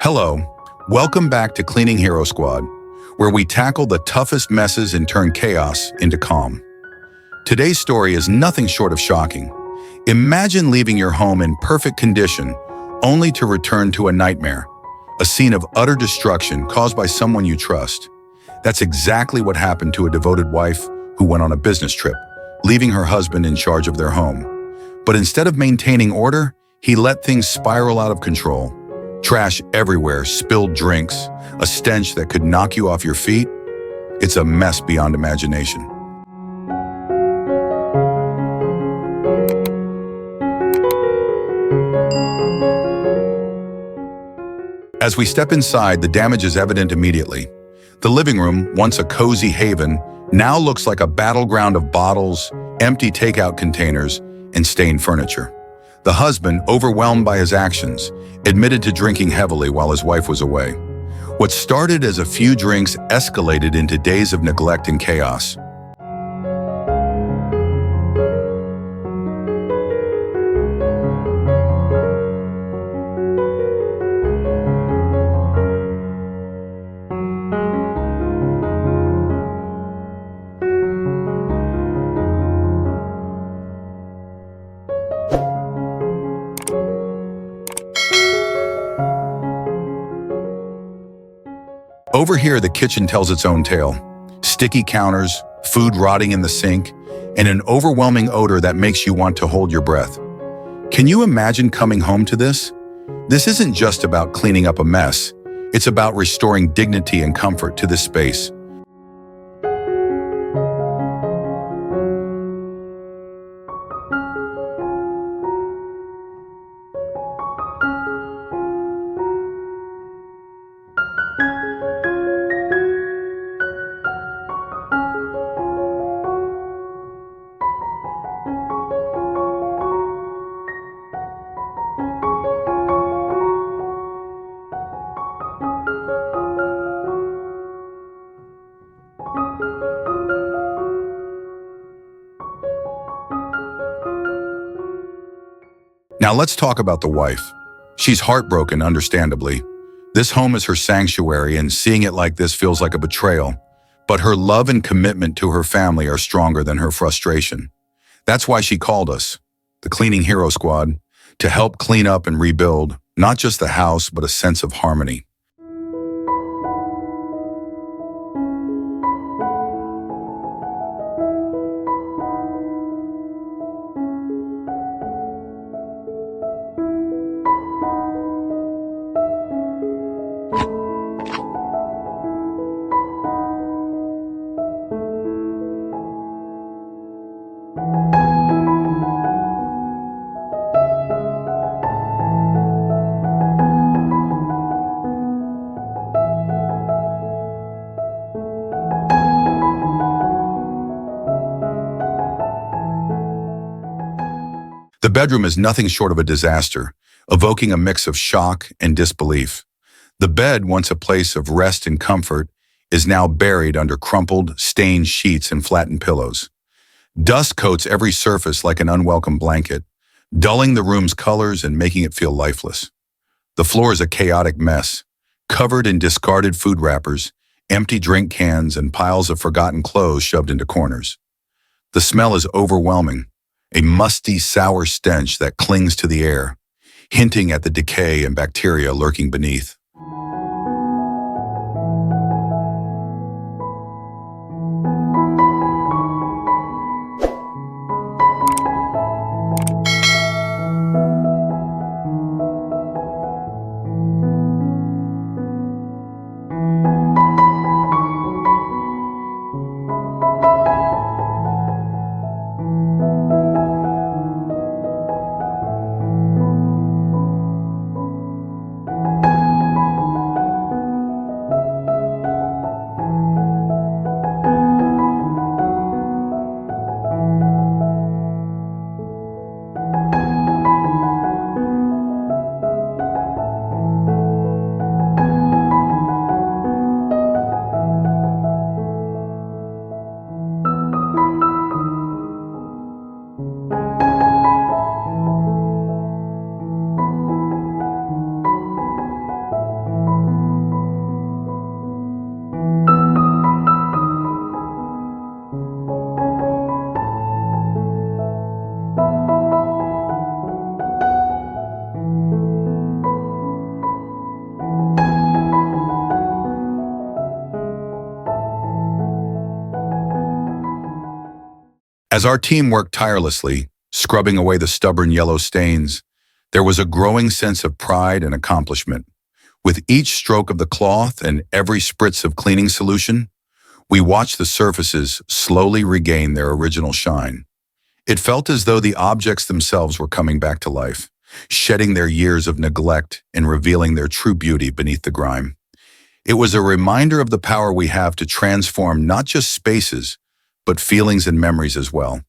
Hello, welcome back to Cleaning Hero Squad, where we tackle the toughest messes and turn chaos into calm. Today's story is nothing short of shocking. Imagine leaving your home in perfect condition, only to return to a nightmare, a scene of utter destruction caused by someone you trust. That's exactly what happened to a devoted wife who went on a business trip, leaving her husband in charge of their home. But instead of maintaining order, he let things spiral out of control. Trash everywhere, spilled drinks, a stench that could knock you off your feet. It's a mess beyond imagination. As we step inside, the damage is evident immediately. The living room, once a cozy haven, now looks like a battleground of bottles, empty takeout containers, and stained furniture. The husband, overwhelmed by his actions, admitted to drinking heavily while his wife was away. What started as a few drinks escalated into days of neglect and chaos. Over here, the kitchen tells its own tale. Sticky counters, food rotting in the sink, and an overwhelming odor that makes you want to hold your breath. Can you imagine coming home to this? This isn't just about cleaning up a mess. It's about restoring dignity and comfort to this space. Now let's talk about the wife. She's heartbroken, understandably. This home is her sanctuary, and seeing it like this feels like a betrayal. But her love and commitment to her family are stronger than her frustration. That's why she called us, the Cleaning Hero Squad, to help clean up and rebuild, not just the house, but a sense of harmony. The bedroom is nothing short of a disaster, evoking a mix of shock and disbelief. The bed, once a place of rest and comfort, is now buried under crumpled, stained sheets and flattened pillows. Dust coats every surface like an unwelcome blanket, dulling the room's colors and making it feel lifeless. The floor is a chaotic mess, covered in discarded food wrappers, empty drink cans, and piles of forgotten clothes shoved into corners. The smell is overwhelming. A musty, sour stench that clings to the air, hinting at the decay and bacteria lurking beneath. As our team worked tirelessly, scrubbing away the stubborn yellow stains, there was a growing sense of pride and accomplishment. With each stroke of the cloth and every spritz of cleaning solution, we watched the surfaces slowly regain their original shine. It felt as though the objects themselves were coming back to life, shedding their years of neglect and revealing their true beauty beneath the grime. It was a reminder of the power we have to transform not just spaces, but feelings and memories as well.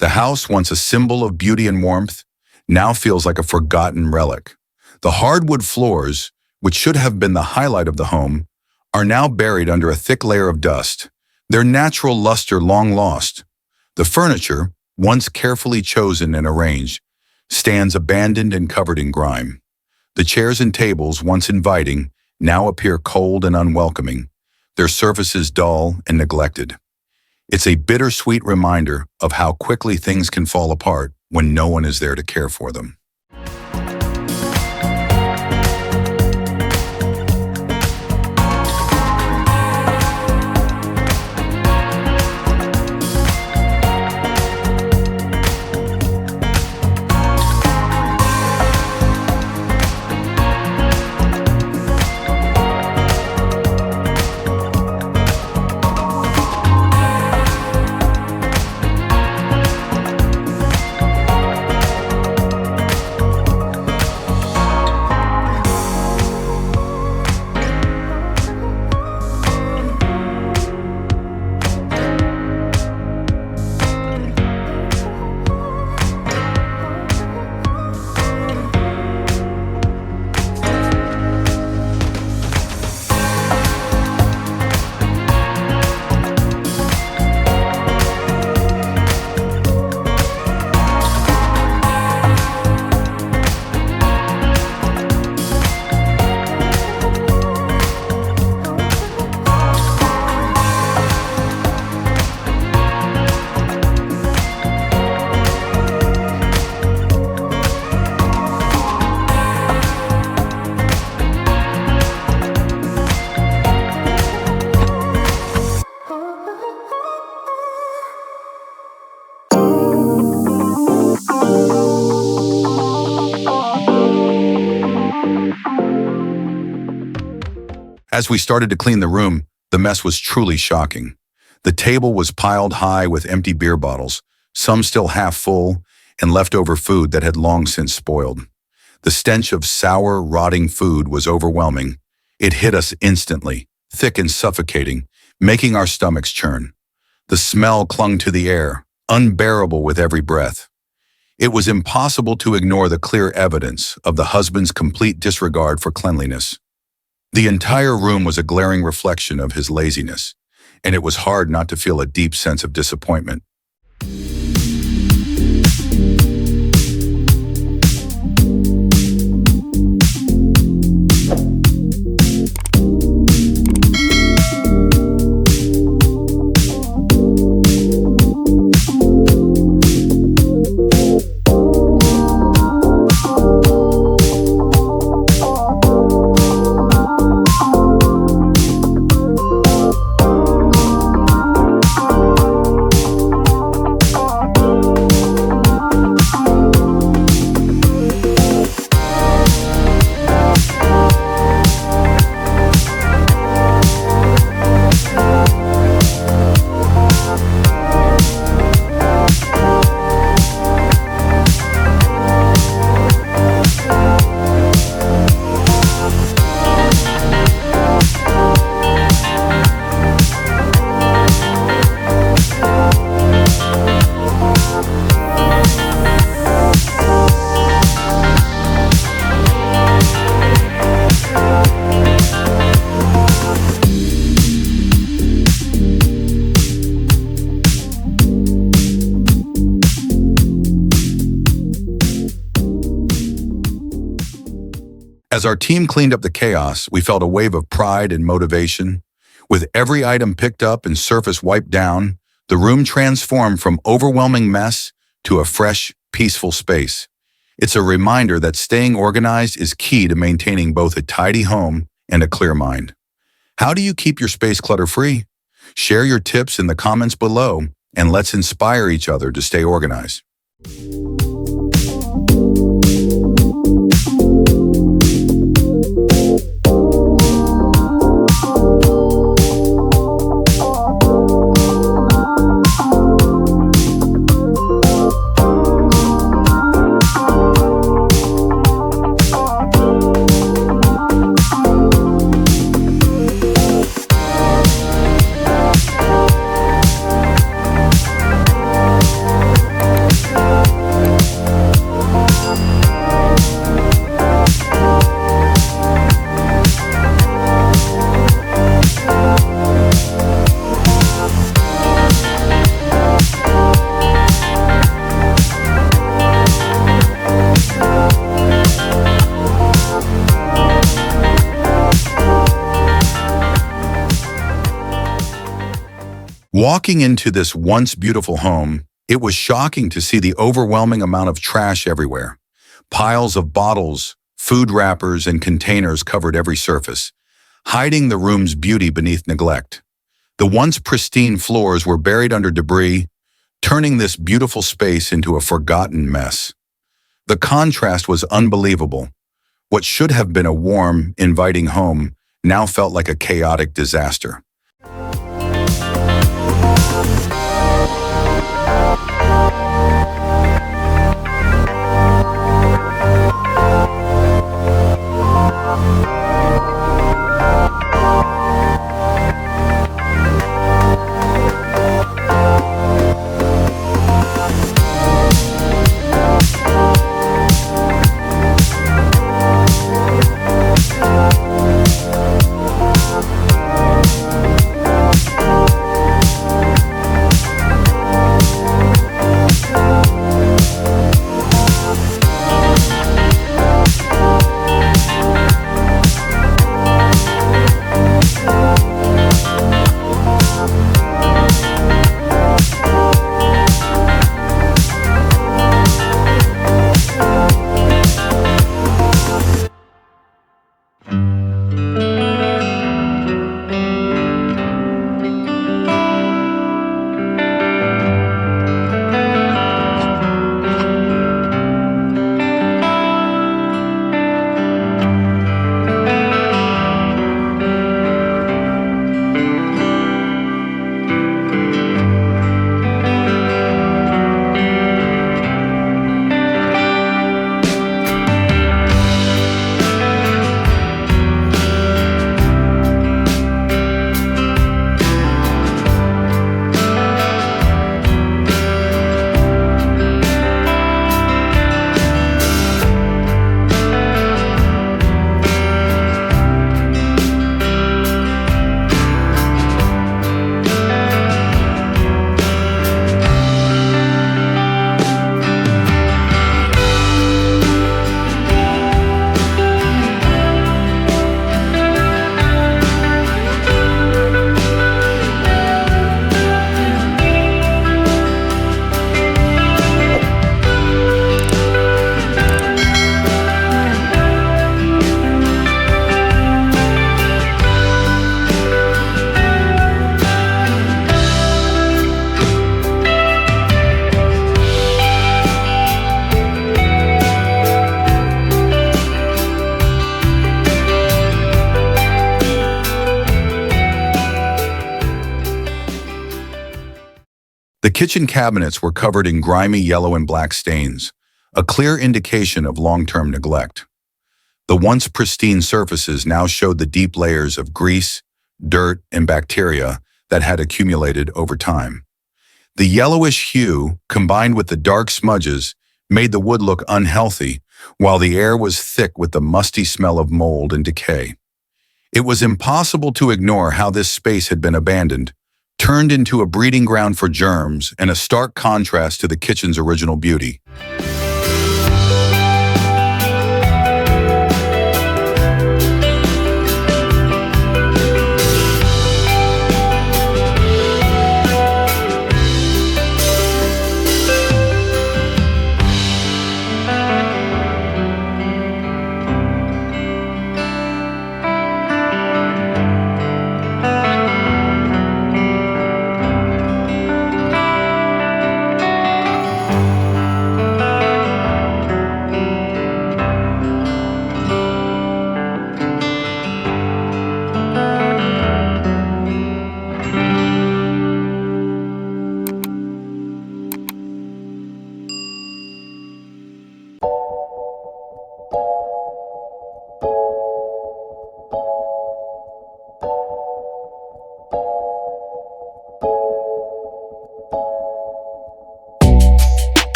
The house, once a symbol of beauty and warmth, now feels like a forgotten relic. The hardwood floors, which should have been the highlight of the home, are now buried under a thick layer of dust, their natural luster long lost. The furniture, once carefully chosen and arranged, stands abandoned and covered in grime. The chairs and tables, once inviting, now appear cold and unwelcoming, their surfaces dull and neglected. It's a bittersweet reminder of how quickly things can fall apart when no one is there to care for them. As we started to clean the room, the mess was truly shocking. The table was piled high with empty beer bottles, some still half full, and leftover food that had long since spoiled. The stench of sour, rotting food was overwhelming. It hit us instantly, thick and suffocating, making our stomachs churn. The smell clung to the air, unbearable with every breath. It was impossible to ignore the clear evidence of the husband's complete disregard for cleanliness. The entire room was a glaring reflection of his laziness, and it was hard not to feel a deep sense of disappointment. As our team cleaned up the chaos, we felt a wave of pride and motivation. With every item picked up and surface wiped down, the room transformed from overwhelming mess to a fresh, peaceful space. It's a reminder that staying organized is key to maintaining both a tidy home and a clear mind. How do you keep your space clutter-free? Share your tips in the comments below, and let's inspire each other to stay organized. Walking into this once beautiful home, it was shocking to see the overwhelming amount of trash everywhere. Piles of bottles, food wrappers, and containers covered every surface, hiding the room's beauty beneath neglect. The once pristine floors were buried under debris, turning this beautiful space into a forgotten mess. The contrast was unbelievable. What should have been a warm, inviting home now felt like a chaotic disaster. The kitchen cabinets were covered in grimy yellow and black stains, a clear indication of long-term neglect. The once pristine surfaces now showed the deep layers of grease, dirt, and bacteria that had accumulated over time. The yellowish hue, combined with the dark smudges, made the wood look unhealthy, while the air was thick with the musty smell of mold and decay. It was impossible to ignore how this space had been abandoned, turned into a breeding ground for germs and a stark contrast to the kitchen's original beauty.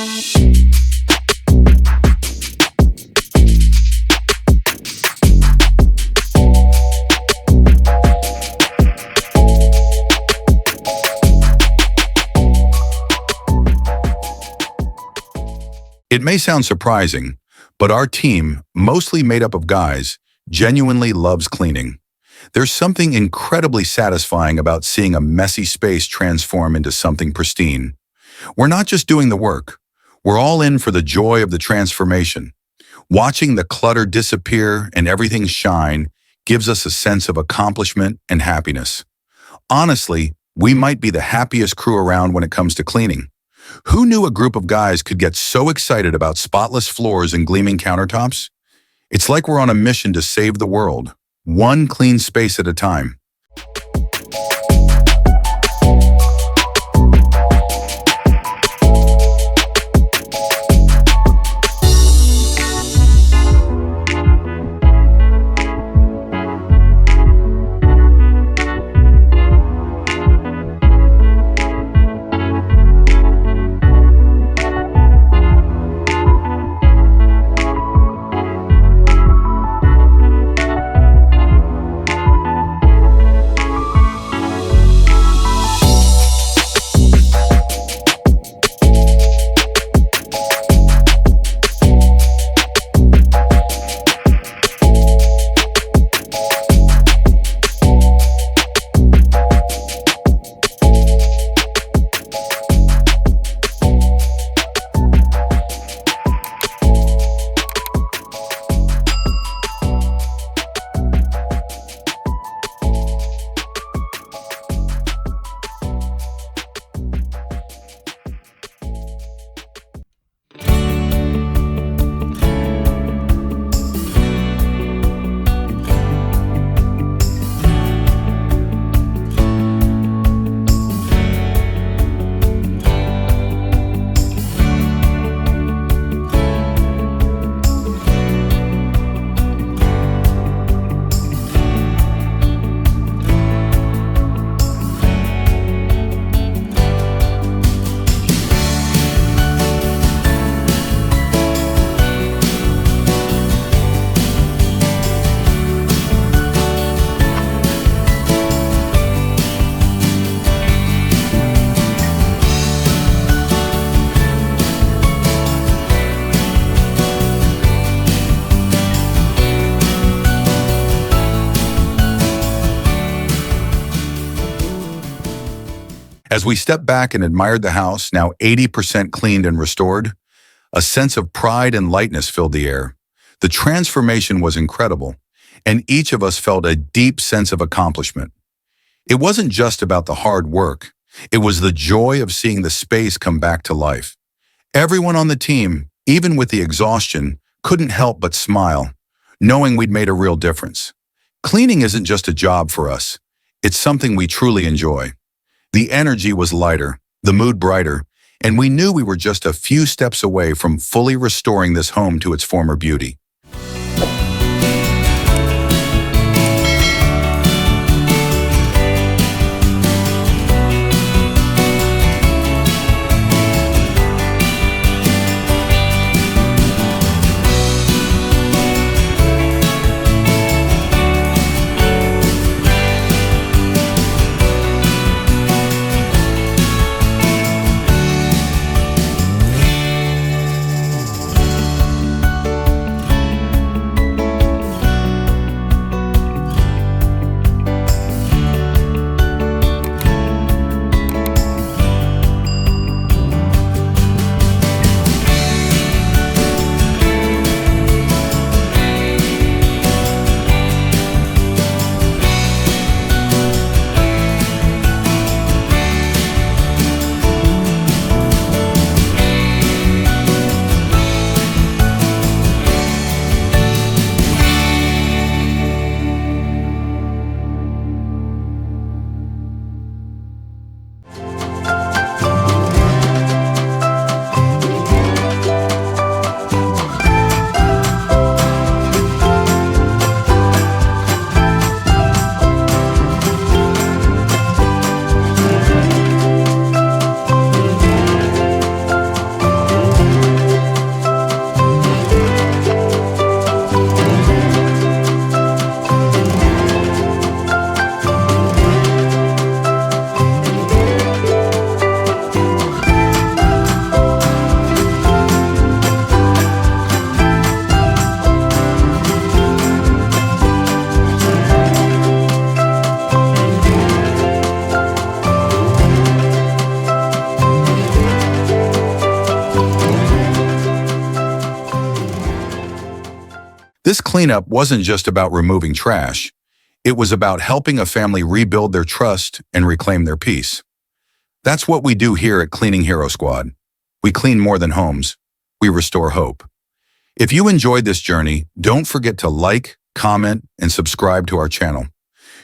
It may sound surprising, but our team, mostly made up of guys, genuinely loves cleaning. There's something incredibly satisfying about seeing a messy space transform into something pristine. We're not just doing the work. We're all in for the joy of the transformation. Watching the clutter disappear and everything shine gives us a sense of accomplishment and happiness. Honestly, we might be the happiest crew around when it comes to cleaning. Who knew a group of guys could get so excited about spotless floors and gleaming countertops? It's like we're on a mission to save the world, one clean space at a time. As we stepped back and admired the house, now 80% cleaned and restored, a sense of pride and lightness filled the air. The transformation was incredible, and each of us felt a deep sense of accomplishment. It wasn't just about the hard work. It was the joy of seeing the space come back to life. Everyone on the team, even with the exhaustion, couldn't help but smile, knowing we'd made a real difference. Cleaning isn't just a job for us. It's something we truly enjoy. The energy was lighter, the mood brighter, and we knew we were just a few steps away from fully restoring this home to its former beauty. This cleanup wasn't just about removing trash. It was about helping a family rebuild their trust and reclaim their peace. That's what we do here at Cleaning Hero Squad. We clean more than homes. We restore hope. If you enjoyed this journey, don't forget to like, comment, and subscribe to our channel.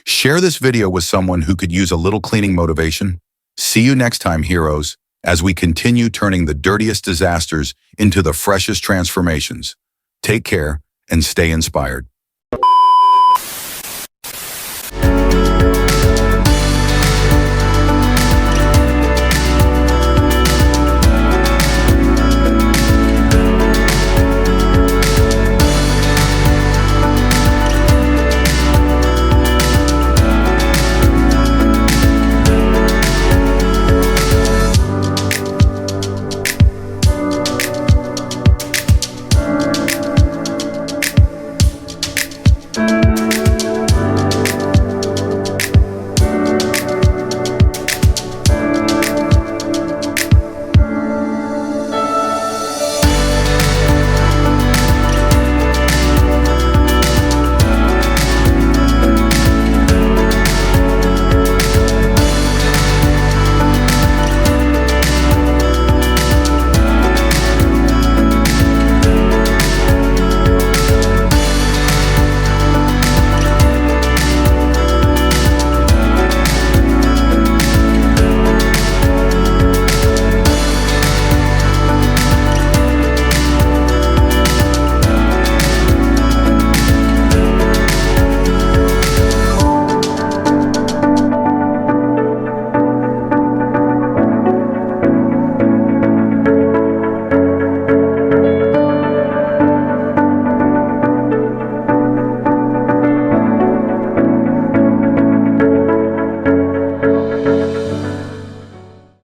Share this video with someone who could use a little cleaning motivation. See you next time, heroes, as we continue turning the dirtiest disasters into the freshest transformations. Take care and stay inspired.